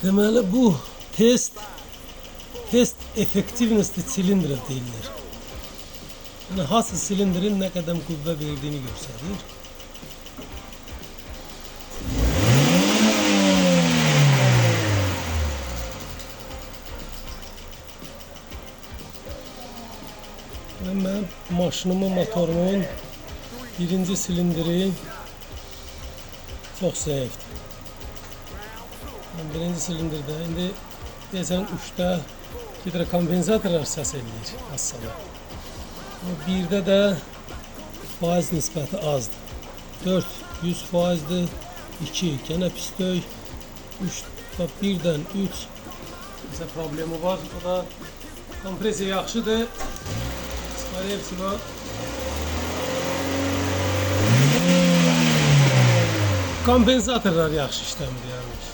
Deməli bu test effectiveness'li silindir deyilir. Yani hasıl silindirin ne kadar kuvvet verdiğini gösterir. Ve ben maşınımın, motorumun birinci silindiri çok zayıftır. Yani birinci silindirde indi desen 3'te hidrokompensatorlar ses eləyir aslında. Ama birde de faiz nisbəti azdır. 4 100%'dir. 2 gene pistol. 3 birden 3 mesela problemi var. O da kompresiya yaxşıdır. Skoriya var. Kompensatorlar yaxşı işləmir yani.